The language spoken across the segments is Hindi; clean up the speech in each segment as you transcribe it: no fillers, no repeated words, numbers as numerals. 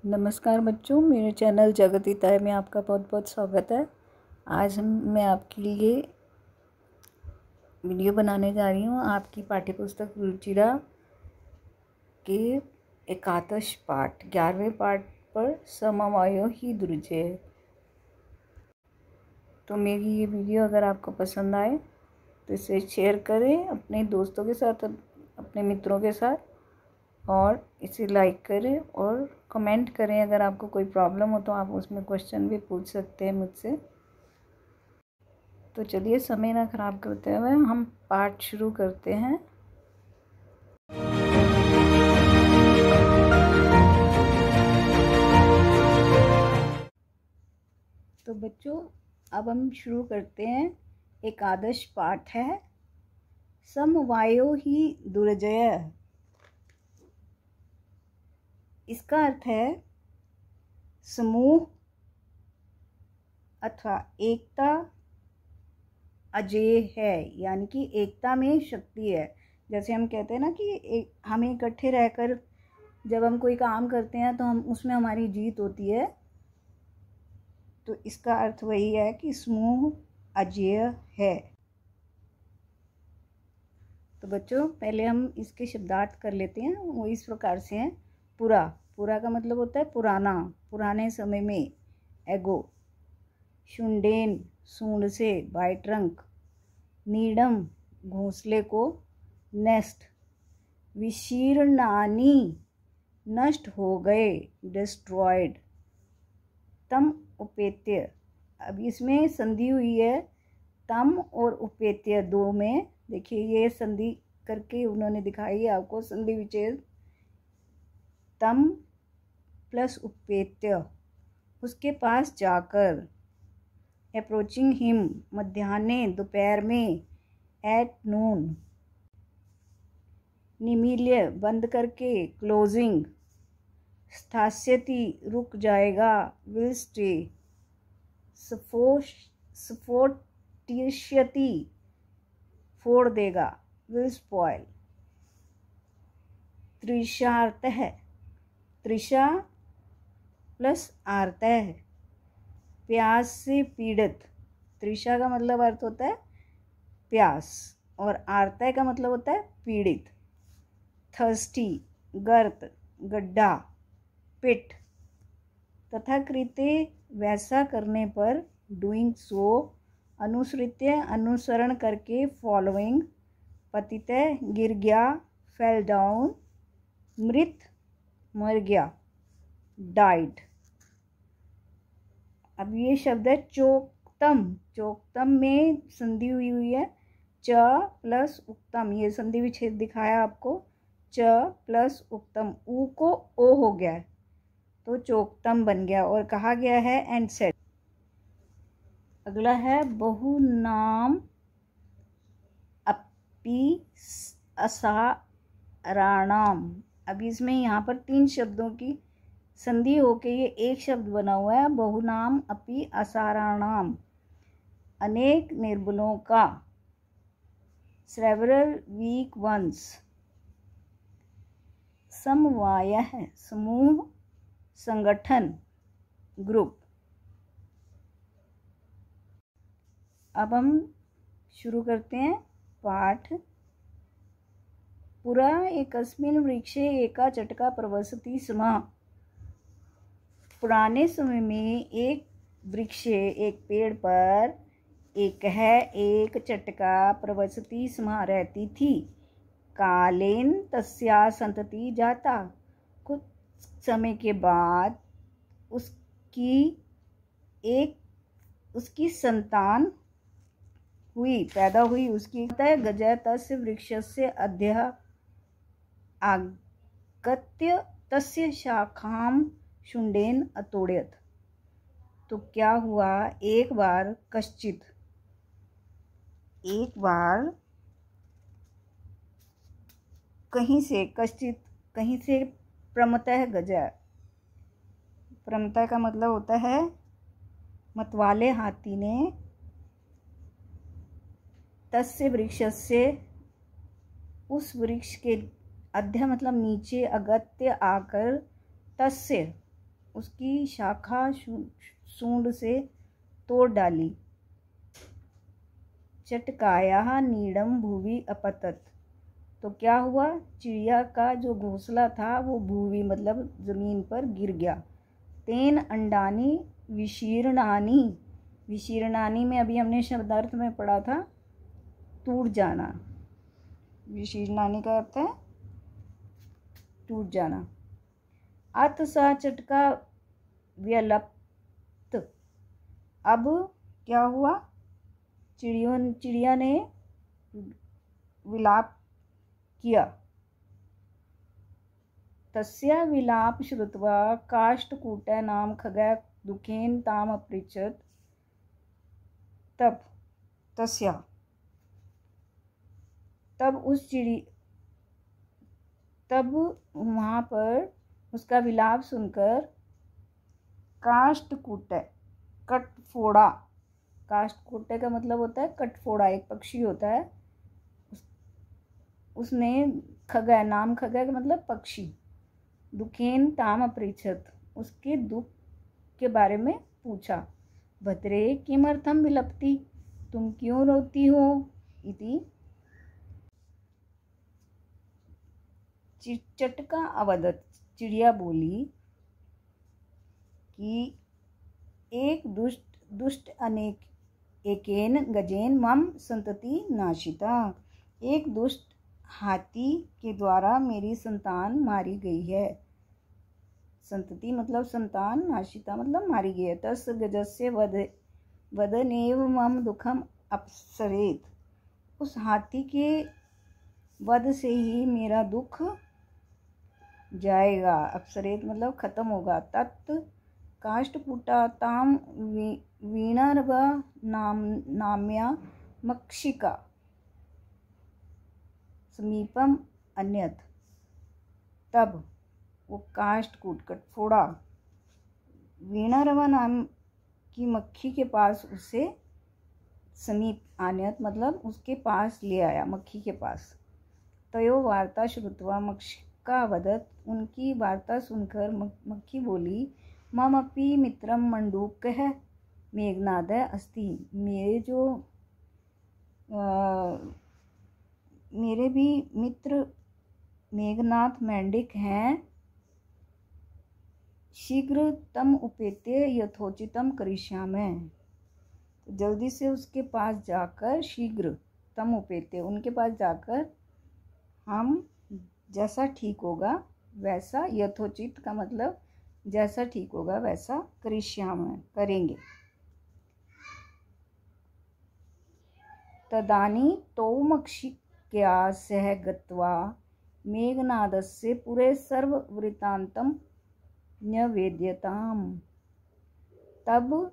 नमस्कार बच्चों, मेरे चैनल जगतिताय में आपका बहुत बहुत स्वागत है। आज मैं आपके लिए वीडियो बनाने जा रही हूँ आपकी पाठ्यपुस्तक रुचिरा के एकादश पाठ 11वें पाठ पर समवायो ही दुर्जय। तो मेरी ये वीडियो अगर आपको पसंद आए तो इसे शेयर करें अपने दोस्तों के साथ, अपने मित्रों के साथ, और इसे लाइक करें और कमेंट करें। अगर आपको कोई प्रॉब्लम हो तो आप उसमें क्वेश्चन भी पूछ सकते हैं मुझसे। तो चलिए समय ना ख़राब करते हुए हम पाठ शुरू करते हैं। तो बच्चों, अब हम शुरू करते हैं। एकादश पाठ है समवायो ही दुर्जय। इसका अर्थ है समूह अथवा एकता अजेय है, यानी कि एकता में शक्ति है। जैसे हम कहते हैं ना कि हमें इकट्ठे रहकर जब हम कोई काम करते हैं तो हम उसमें हमारी जीत होती है। तो इसका अर्थ वही है कि समूह अजेय है। तो बच्चों, पहले हम इसके शब्दार्थ कर लेते हैं। वो इस प्रकार से हैं। पुरा का मतलब होता है पुराना, पुराने समय में, एगो। शुंडेन, सूंड से, बाय ट्रंक। नीडम, घोंसले को, नेस्ट। विशीर्णानी, नष्ट हो गए, डिस्ट्रॉयड। तम उपेत्य, अब इसमें संधि हुई है तम और उपेत्य दो में। देखिए ये संधि करके उन्होंने दिखाई है आपको, संधि विच्छेद। तम प्लस उपेत्य, उसके पास जाकर। अप्रोचिंग हिम, मध्याह्ने, दोपहर में। At noon. निमील्य, बंद करके, क्लोजिंग। स्थास्यति, रुक जाएगा, विल स्टे। स्फोटिष्यति, फोड़ देगा, विल स्पॉइल। तृषार्तः, तृषा प्लस आर्तः, प्यास से पीड़ित। तृषा का मतलब अर्थ होता है प्यास और आर्तः का मतलब होता है पीड़ित। थर्स्टी, गर्त, गड्ढा, पिट। तथाकृते, वैसा करने पर। डूइंग सो, अनुसृत्य, अनुसरण करके, फॉलोइंग। पतितः, गिर गया, फेल डाउन। मृत, मर गया, डाइड। अब ये शब्द है चोक्तम। चोक्तम में संधि हुई है च प्लस उक्तम। ये संधि विच्छेद दिखाया आपको। च प्लस उक्तम, ऊ को ओ हो गया है तो चोक्तम बन गया और कहा गया है एंड सेट। अगला है बहुनाम अपि असाराणाम। अब इसमें यहाँ पर 3 शब्दों की संधि होके ये एक शब्द बना हुआ है, बहुनाम अपि असाराणाम, अनेक निर्बलों का। Several week once. समवायः, समूह, संगठन, ग्रुप। अब हम शुरू करते हैं पाठ। पुरा एकस्मिन् वृक्षे एका चटका प्रवसति स्म। पुराने समय में एक वृक्ष, एक पेड़ पर, एक चटका प्रवसति स्म, रहती थी। कालेन तस्या संतति जाता, कुछ समय के बाद उसकी संतान हुई, पैदा हुई उसकी। गजः तस्य वृक्षस्य अध्यः आगत्य तस्य शाखां शुंडेन अतोड़यत्। तो क्या हुआ, एक बार कहीं से प्रमतः गजः। प्रमतः का मतलब होता है मतवाले हाथी ने। तस्य वृक्षस्य, उस वृक्ष के, अध्य मतलब नीचे, अगत्य आकर, तस्य उसकी शाखा सूंड से तोड़ डाली। चटकाया नीडम भुवि अपतत, तो क्या हुआ, चिड़िया का जो घोंसला था वो भूवि मतलब ज़मीन पर गिर गया। तेन अंडानी विशीर्णानी, विशीर्णानी में अभी हमने शब्दार्थ में पढ़ा था टूट जाना। विशीर्णानी का अर्थ है टूट जाना। अथ सा चटका व्यलप्त, अब क्या हुआ, चिड़िया ने विलाप किया। तस्या विलाप श्रुत्वा काष्ठकूटः नाम खगः दुखेन ताम अपृच्छत्। तब वहाँ पर उसका विलाप सुनकर काष्ठकूटः, कटफोड़ा, काष्ठकूटः का मतलब होता है कटफोड़ा, एक पक्षी होता है, उसने खगः, नाम खगः का मतलब पक्षी, दुखेन ताम अपृच्छत्, उसके दुख के बारे में पूछा। भद्रे किमर्थम विलपति, तुम क्यों रोती हो, इति। चटका अवदत्, चिड़िया बोली कि एक दुष्ट अनेक एकेन गजेन मम संतति नाशिता, एक दुष्ट हाथी के द्वारा मेरी संतान मारी गई है। संतति मतलब संतान, नाशिता मतलब मारी गई है। तस् गजस्य वदनेव मम दुखम अपसरेत, उस हाथी के वध से ही मेरा दुख जाएगा। अपसरेत मतलब खत्म होगा। तत् काष्ठकूटा ताम वीणारव नाम्या मक्षिका समीपम अन्यत, तब वो काष्ठकूट, कटफोड़ा, वीणारवा नाम की मक्खी के पास उसे समीप आन्यत मतलब उसके पास ले आया, मक्खी के पास। तयो वार्ता श्रुत्वा मक्षिका वदत, उनकी वार्ता सुनकर मक्खी बोली, मम अपि मित्रम मंडूकः मेघनादः अस्ति, मेरे भी मित्र मेघनाथ मेंढक हैं। शीघ्र तम उपेत्य यथोचितम करिष्यामि, तो जल्दी से उसके पास जाकर, शीघ्र तम उपेत्य उनके पास जाकर हम जैसा ठीक होगा वैसा, यथोचित का मतलब जैसा ठीक होगा वैसा, करिष्यामि करेंगे। तदानी तो मक्षिक्या सह गत्वा मेघनादस्य पुरे सर्ववृत्तान्तं न्यवेद्यताम्, तब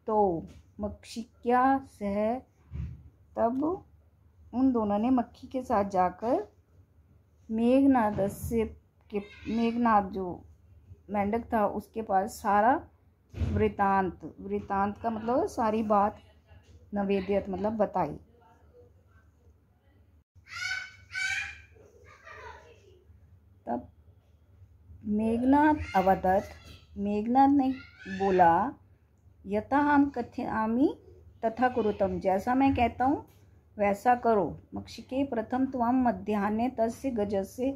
तो मक्षिक्या सह, तब उन दोनों ने मक्खी के साथ जाकर मेघनाद जो मेंढक था उसके पास सारा वृत्तांत का मतलब सारी बात, नवेद्यत मतलब बताई। तब मेघनाद अवदत्, मेघनाद ने बोला, यथा हम कथयामि तथा कुरुतम, जैसा मैं कहता हूँ वैसा करो। मक्षिके प्रथम त्वं मध्याह्ने तस्य गजस्य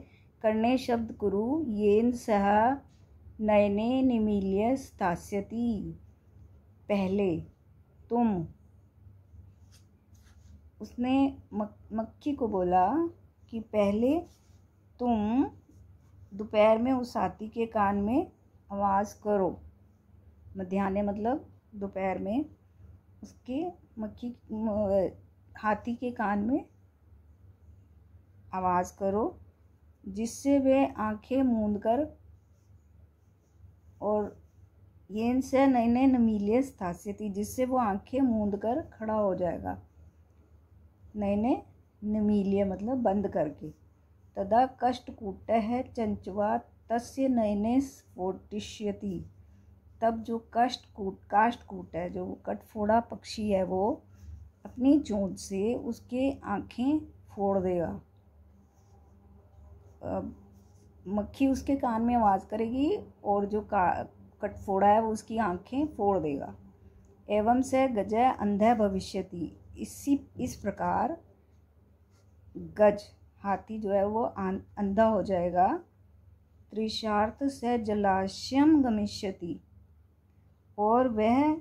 कर्णे शब्द कुरु, येन सह नयने निमील्य स्थास्यति, पहले तुम, उसने मक्खी को बोला कि पहले तुम दोपहर में उस हाथी के कान में आवाज़ करो। मध्याह्न मतलब दोपहर में उसके हाथी के कान में आवाज़ करो, जिससे वे आंखें मूंदकर, और येन से नयने नमील्य स्थास्यति, जिससे वो आंखें मूंदकर खड़ा हो जाएगा। नयने नमील्य मतलब बंद करके। तदा कष्टकूटः चंचवा तस्य नयने स्फोटिष्यति, तब जो काष्ठकूट है, जो कटफोड़ा पक्षी है, वो अपनी चोंच से उसके आँखें फोड़ देगा। मक्खी उसके कान में आवाज़ करेगी और जो कटफोड़ा है वो उसकी आंखें फोड़ देगा। एवं से गजय अंधः भविष्यति, इस प्रकार गज हाथी जो है वो अंधा हो जाएगा। तृषार्थ से जलाशयम गमिष्यति, और वह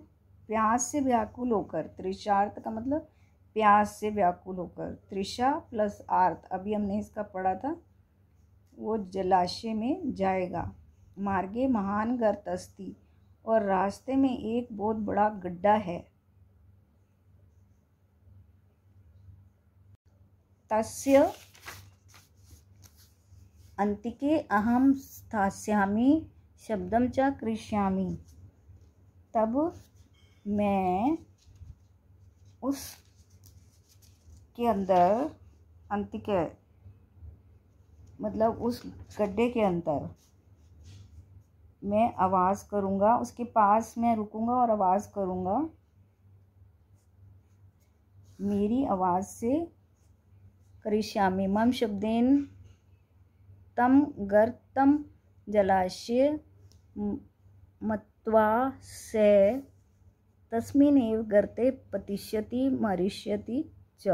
प्यास से व्याकुल होकर, तृषार्थ का मतलब प्यास से व्याकुल होकर, तृषा प्लस आर्थ अभी हमने इसका पढ़ा था, वो जलाशय में जाएगा। मार्गे महान गर्त अस्ति, और रास्ते में एक बहुत बड़ा गड्ढा है। तस्य अंतिके अहम स्थास्यामि शब्दम च कृष्यामि, तब मैं उस के अंदर, अंतिके मतलब उस गड्ढे के अंदर मैं आवाज़ करूँगा, उसके पास मैं रुकूँगा और आवाज़ करूँगा। मेरी आवाज़ से करिष्यामि मम शब्देन तम गर्तम जलाशय मत्वा से तस्मिन्नेव गर्ते पतिष्यति मरिष्यति च,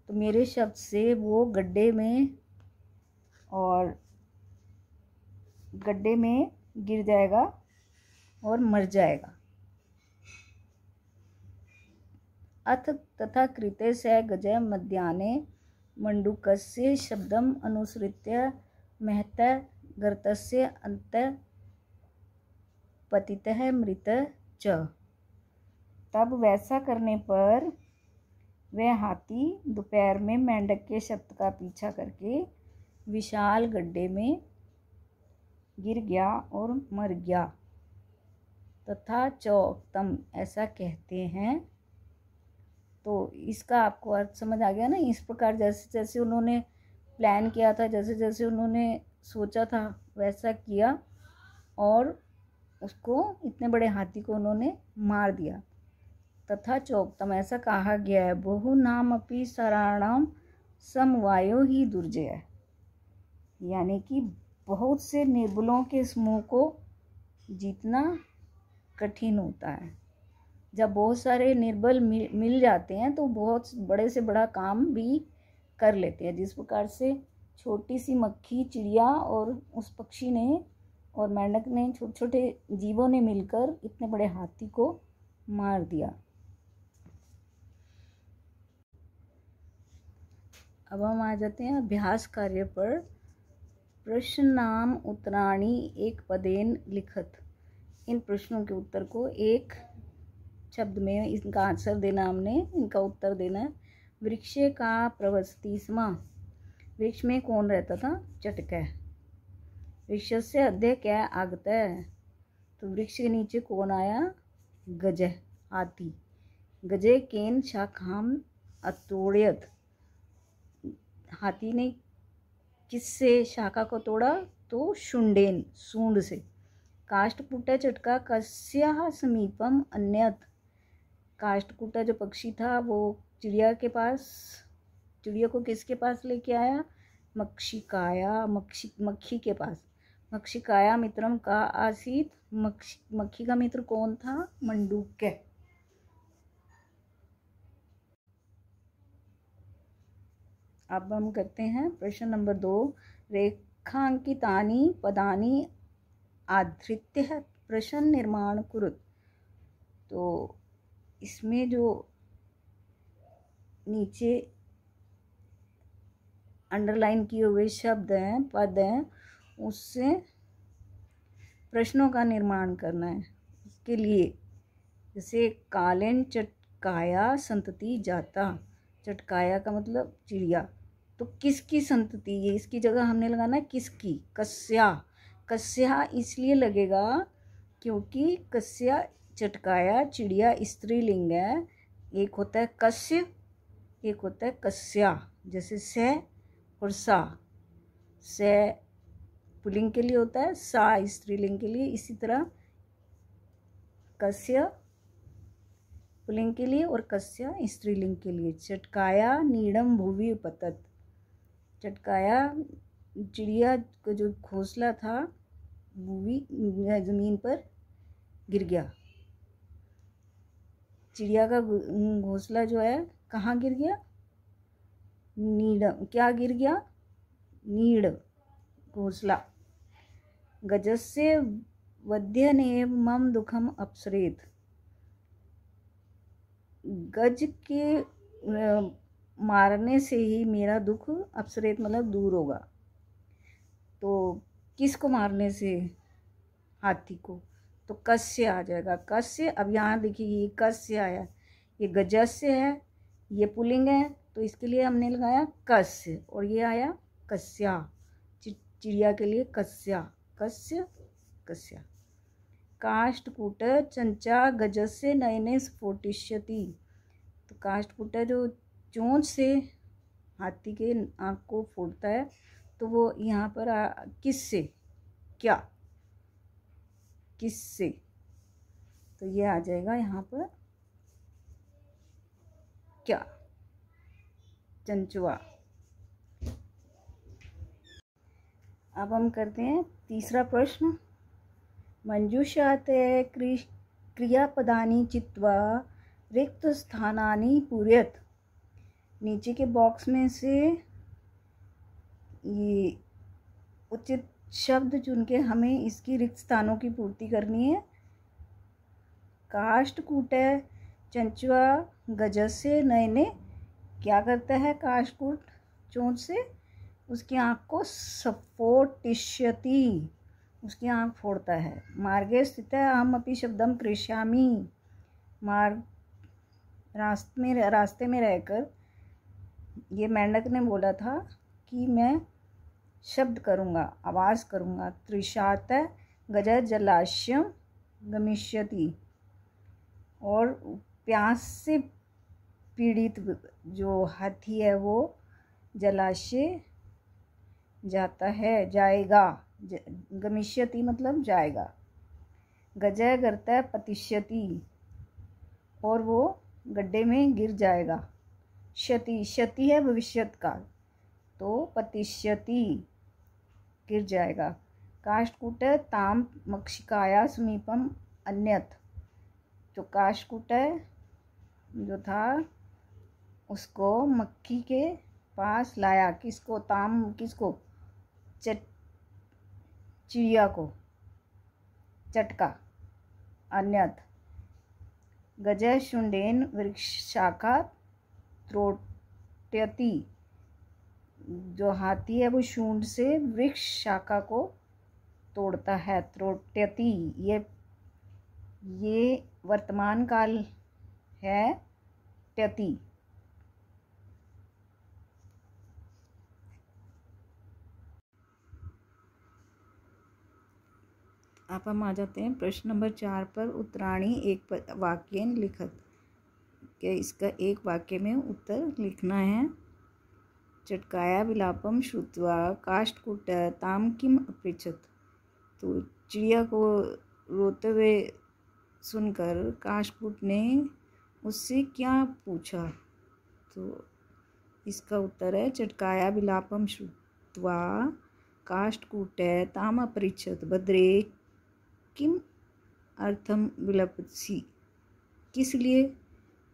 तो मेरे शब्द से वो गड्ढे में और गड्ढे में गिर जाएगा और मर जाएगा। अथ तथा कृते से गजय मध्याह्ने मंडूकस्य शब्दम अनुसृत्य महत गर्तस्य अंत पतितः मृत च, तब वैसा करने पर वह हाथी दोपहर में मेंढक के शब्द का पीछा करके विशाल गड्ढे में गिर गया और मर गया। तथा चौक्तम, ऐसा कहते हैं। तो इसका आपको अर्थ समझ आ गया ना। इस प्रकार जैसे जैसे उन्होंने प्लान किया था, जैसे जैसे उन्होंने सोचा था वैसा किया और उसको, इतने बड़े हाथी को उन्होंने मार दिया। तथा चौक्तम, ऐसा कहा गया है। बहु नाम अपि सराणाम समवायो ही दुर्जय, यानी कि बहुत से निर्बलों के समूह को जीतना कठिन होता है। जब बहुत सारे निर्बल मिल जाते हैं तो बहुत बड़े से बड़ा काम भी कर लेते हैं। जिस प्रकार से छोटी सी मक्खी, चिड़िया और उस पक्षी ने और मेंढक ने, छोटे छोटे जीवों ने मिलकर इतने बड़े हाथी को मार दिया। अब हम आ जाते हैं अभ्यास कार्य पर। प्रश्न नाम उत्तराणी एक पदेन लिखत, इन प्रश्नों के उत्तर को एक शब्द में इनका आंसर देना, हमने इनका उत्तर देना है। वृक्षे का प्रवसति स्म, वृक्ष में कौन रहता था? चटकय। वृक्षस्य अध्यय क्या आगत है, तो वृक्ष के नीचे कौन आया? गजह, हाथी। गजे केन शाखाम अतोड़यत, हाथी ने किससे शाखा को तोड़ा? तो शुंडेन, सूंड से। काष्ठपुटा चटका कस्याः समीपम अन्यत, काष्ठपुटा जो पक्षी था वो चिड़िया के पास, चिड़िया को किसके पास लेके आया? मक्षिकाया, मक्खी के पास। मक्षिकाया मित्रम का आसीत, मक्खी का मित्र कौन था? मंडूक्य। अब हम करते हैं प्रश्न नंबर 2। रेखांकितानि पदानि आधृत्य प्रश्न निर्माण कुरुत, तो इसमें जो नीचे अंडरलाइन किए हुए शब्द हैं, पद हैं, उससे प्रश्नों का निर्माण करना है। उसके लिए जैसे कालेन चटकाया संतति जाता, चटकाया का मतलब चिड़िया, तो किसकी संतति, ये इसकी जगह हमने लगाना है किसकी? कस्या। कस्या इसलिए लगेगा क्योंकि कस्या चटकाया चिड़िया स्त्रीलिंग है। एक होता है कस्य, एक होता है कस्या। जैसे से और सा, से पुल्लिंग के लिए होता है, सा स्त्रीलिंग के लिए। इसी तरह कस्य पुल्लिंग के लिए और कस्या स्त्रीलिंग के लिए। चटकाया नीडम भुवि उपतत, चटकाया चिड़िया का जो घोंसला था भूमि ज़मीन पर गिर गया। चिड़िया का घोंसला जो है कहाँ गिर गया? नीड, क्या गिर गया? नीड, घोंसला। गजस्य वध्यनेव मम दुखम अपसरेत। गज के मारने से ही मेरा दुख अपसरेत मतलब दूर होगा। तो किसको मारने से? हाथी को। तो कस्य आ जाएगा। कस्य, अब यहाँ देखिए ये कस्य आया, ये गजस्य है, ये पुल्लिंग है, तो इसके लिए हमने लगाया कस्य, और ये आया कस्या। चिड़िया के लिए कस्या, कस्य कस्या। काष्ठकूट चंचा गजस्य नयने स्फोटिष्यति। तो काष्ठकूट जो चोंच से हाथी के आँख को फोड़ता है, तो वो यहाँ पर किससे? क्या? किससे? तो ये आ जाएगा यहाँ पर क्या? चंचुआ। अब हम करते हैं तीसरा प्रश्न। मंजूषाते क्रियापदानि चित्वा रिक्त स्थानानि पूरयत। नीचे के बॉक्स में से ये उचित शब्द चुन के हमें इसकी रिक्त स्थानों की पूर्ति करनी है। काष्ठकूट चंचुआ गजस्य नयने क्या करता है? काष्ठकूट चोंच से उसकी आँख को स्फोटिष्यति, उसकी आँख फोड़ता है। मार्गे स्थित अहम अपि शब्दम क्रेष्यामि। मार्ग, रास्ते में रहकर ये मेंढक ने बोला था कि मैं शब्द करूँगा, आवाज़ करूँगा। तृषात गज जलाशयम गमिष्यति। और प्यास से पीड़ित जो हाथी है वो जलाशय जाता है, जाएगा। गमिष्यति मतलब जाएगा। गजय करता है पतिष्यति, और वो गड्ढे में गिर जाएगा। क्षति, क्षति है भविष्यत काल, तो पतिष्यति गिर जाएगा। काष्ठकूट ताम मक्षिकाया समीपम अन्यत। तो काष्ठकूट जो था उसको मक्खी के पास लाया। किसको? ताम, किसको? चिड़िया को चटका। अन्यत गजय शुंडेन वृक्ष शाखा त्रोट्यति। जो हाथी है वो शूंड से वृक्ष शाखा को तोड़ता है। त्रोट्यति ये वर्तमान काल है। ट्यति। अब हम आ जाते हैं प्रश्न नंबर 4 पर। उत्तराणी एक वाक्य लिखत। क्या इसका एक वाक्य में उत्तर लिखना है। चटकाया विलापम श्रुत्वा काष्ठकूट ताम किम अपृच्छत। तो चिड़िया को रोते हुए सुनकर काष्ठकूट ने उससे क्या पूछा। तो इसका उत्तर है चटकाया विलापम श्रुत्वा काष्ठकूट ताम अपृच्छत भद्रे किम अर्थम विलपसी। किस लिए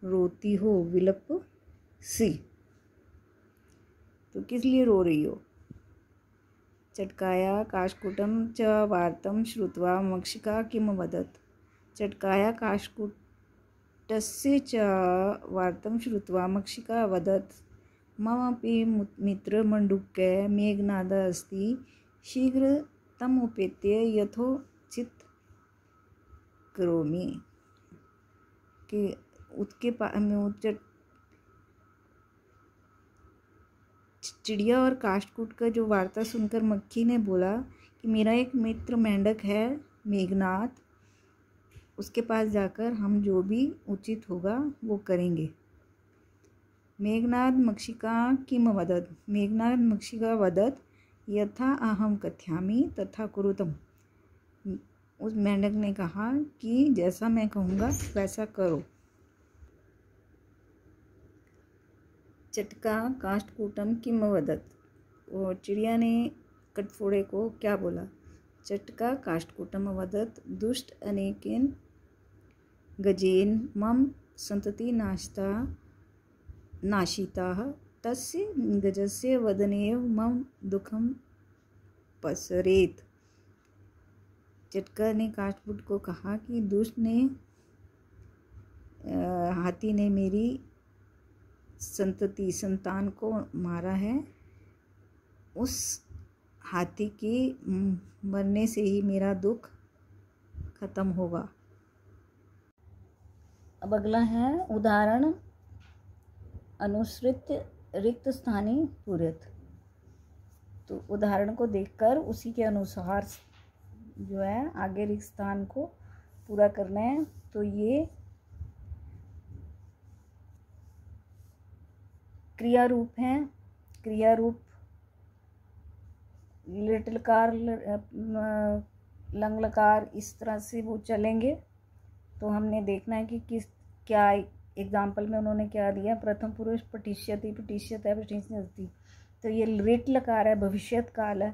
रोती हो? विलपसी, तो किस लिए रो रही हो? चटकाया काष्ठकूटम च वार्तम श्रुत्वा मक्षिका किम वदत। चटकाया काष्ठकूटस्य च वार्तम श्रुत्वा मक्षिका वदत ममपि मित्रमण्डूक्य मेघनादः अस्ति शीघ्र तमुपेत्य यथोचित करोमि। कि उसके चिड़िया और काष्ठकूट का जो वार्ता सुनकर मक्खी ने बोला कि मेरा एक मित्र मेंढक है मेघनाद, उसके पास जाकर हम जो भी उचित होगा वो करेंगे। मेघनाद मक्षिका किम वदत। मेघनाद मक्षिका वदत यथा अहम कथयामि तथा कुरुतम। उस मेंढक ने कहा कि जैसा मैं कहूँगा वैसा करो। चटका काष्ठकूटम किम वदत। और चिड़िया ने कटफोड़े को क्या बोला। चटका काष्ठकूटम वदत् दुष्ट अनेकेन गजेन मम संतति नाशिताः तस्य गजस्य वदनेव मम दुखम पसरेत। चटका ने काष्ठकूट को कहा कि दुष्ट ने हाथी ने मेरी संतान को मारा है, उस हाथी के मरने से ही मेरा दुख खत्म होगा। अब अगला है उदाहरण अनुसृत रिक्त स्थानी पूरित। तो उदाहरण को देखकर उसी के अनुसार जो है आगे रिक्त स्थान को पूरा करना है। तो ये क्रिया रूप हैं। क्रिया रूप लिटलकार लंगलकार इस तरह से वो चलेंगे। तो हमने देखना है कि क्या एग्जाम्पल में उन्होंने क्या दिया। प्रथम पुरुष पठिष्यति, पठिष्यत है, पठिष्यति। तो ये लिट लकार है, भविष्यत काल है।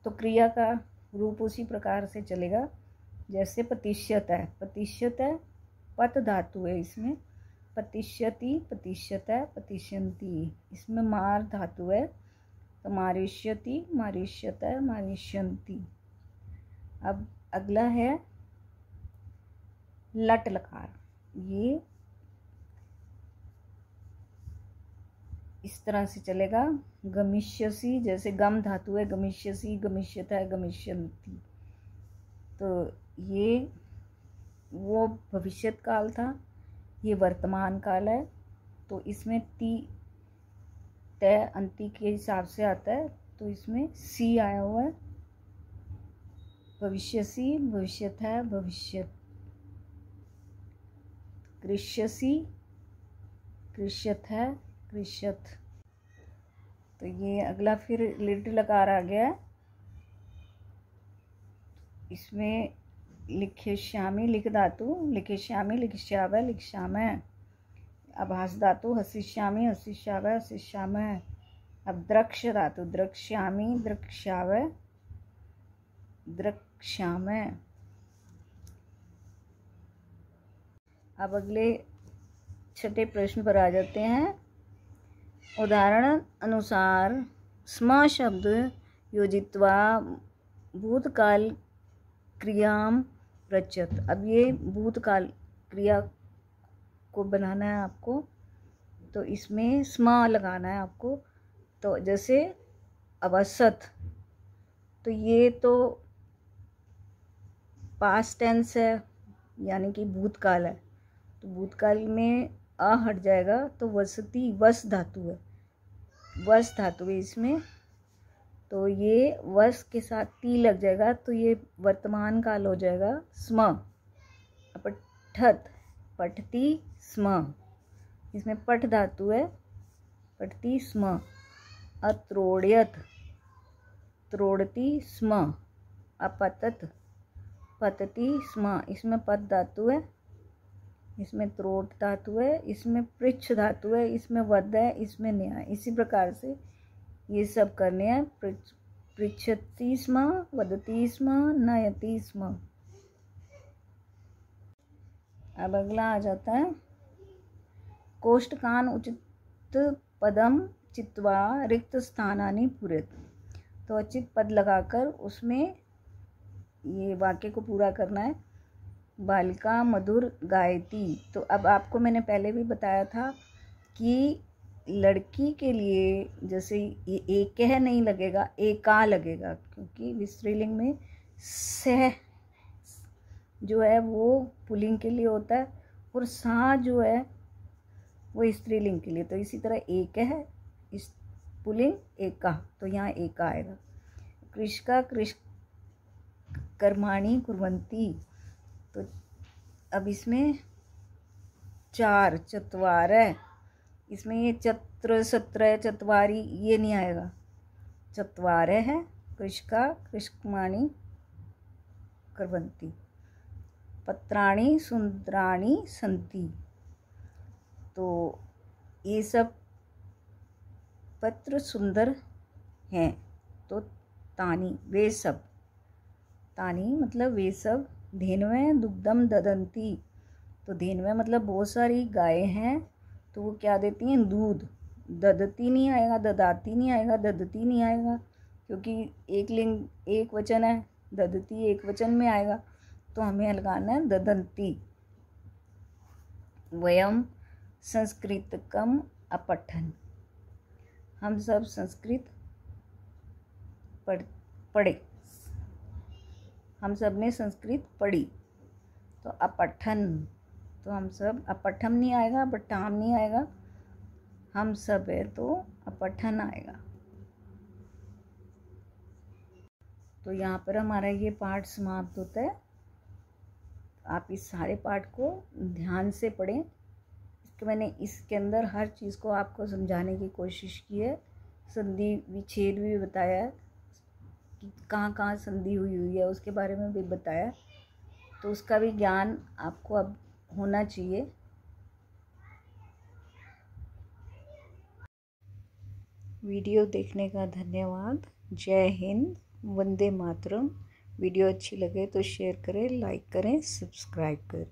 तो क्रिया का रूप उसी प्रकार से चलेगा जैसे पतिष्यत है। पतिष्यत है, पत धातु है इसमें। पतिष्यति, पतिष्यत है, पतिष्यन्ति। इसमें मार धातु है। तो मारिष्यति, मारिष्यत है, मारिष्यन्ति। अब अगला है लट लकार। ये इस तरह से चलेगा। गमिष्यसि, जैसे गम धातु है, गमिष्यसि, गमिष्यत है, गमिष्यन्ति। तो ये वो भविष्यत काल था, ये वर्तमान काल है। तो इसमें ती तय अंति के हिसाब से आता है। तो इसमें सी आया हुआ है। भविष्यसि, भविष्यत है, भविष्यत। कृष्यसि, कृष्यत है, कृष्यत। तो ये अगला फिर लिट लकार आ गया। इसमें लिख्यश्यामी, लिख धातु, लिख्यश्यामी, लिख्यावय, लिख्यामय। आभास धातु, हसिष्यामी, हसिष्यावय, हसिष्यामय। अब द्रक्ष धातु, द्रक्ष्यामी, द्रक्ष्यावय, द्रक्ष्यामय। अब अगले छठे प्रश्न पर आ जाते हैं। उदाहरण अनुसार स्म शब्द योजित्वा भूतकाल क्रियाम रचत। अब ये भूतकाल क्रिया को बनाना है आपको। तो इसमें स्म लगाना है आपको। तो जैसे अवसत, तो ये तो पास्ट टेंस है, यानी कि भूतकाल है। तो भूतकाल में अ हट जाएगा। तो वसती, वस धातु है, वस धातु है इसमें। तो ये वस के साथ ती लग जाएगा। तो ये वर्तमान काल हो जाएगा स्म। पठत, पठती स्म। इसमें पठ धातु है, पठती स्म। अत्रोड्यत, त्रोड़ती स्म। अपतत, पतती स्म। इसमें पत धातु है, इसमें त्रोट धातु है, इसमें पृच्छ धातु है, इसमें वद है, इसमें न्याय। इसी प्रकार से ये सब करने हैं। पृच्छति स्म, वदति स्म, नयति स्म। अब अगला आ जाता है कोष्ठकान उचित पदम चित्वा रिक्त स्थानानि पूरित। तो उचित पद लगाकर उसमें ये वाक्य को पूरा करना है। बालिका मधुर गायती। तो अब आपको मैंने पहले भी बताया था कि लड़की के लिए जैसे ये एक नहीं लगेगा, एका लगेगा, क्योंकि स्त्रीलिंग में सह जो है वो पुल्लिंग के लिए होता है और सा जो है वो स्त्रीलिंग के लिए। तो इसी तरह एक है इस पुल्लिंग एका, तो यहाँ एका आएगा। कृषका कृष कर्माणि कुर्वन्ति। तो अब इसमें चार, चत्वारः, इसमें ये चत्र, सत्रह, चत्वारी ये नहीं आएगा। चत्वारः है, कृषका कृषकर्माणि कुर्वन्ति। पत्राणि सुंदराणि सन्ति। तो ये सब पत्र सुंदर हैं। तो तानी, वे सब। तानी मतलब वे सब, धेनवे दुग्धम ददंती, तो धेनवे मतलब बहुत सारी गायें हैं तो वो क्या देती हैं, दूध। ददती नहीं आएगा, ददाती नहीं आएगा, ददती नहीं आएगा, क्योंकि एक लिंग एक वचन है, ददती एक वचन में आएगा, तो हमें लगाना है ददंती। वयम संस्कृतकम अपठन, हम सब संस्कृत पढ़े, हम सब ने संस्कृत पढ़ी। तो अपठन, तो हम सब, अपठम नहीं आएगा, अपठाम नहीं आएगा, हम सब है तो अपठन आएगा। तो यहाँ पर हमारा ये पाठ समाप्त होता है। आप इस सारे पाठ को ध्यान से पढ़ें। मैंने इसके अंदर हर चीज़ को आपको समझाने की कोशिश की है। संधि विच्छेद भी बताया है कि कहाँ कहाँ संधि हुई है, उसके बारे में भी बताया, तो उसका भी ज्ञान आपको अब होना चाहिए। वीडियो देखने का धन्यवाद। जय हिंद, वंदे मातरम। वीडियो अच्छी लगे तो शेयर करें, लाइक करें, सब्सक्राइब करें।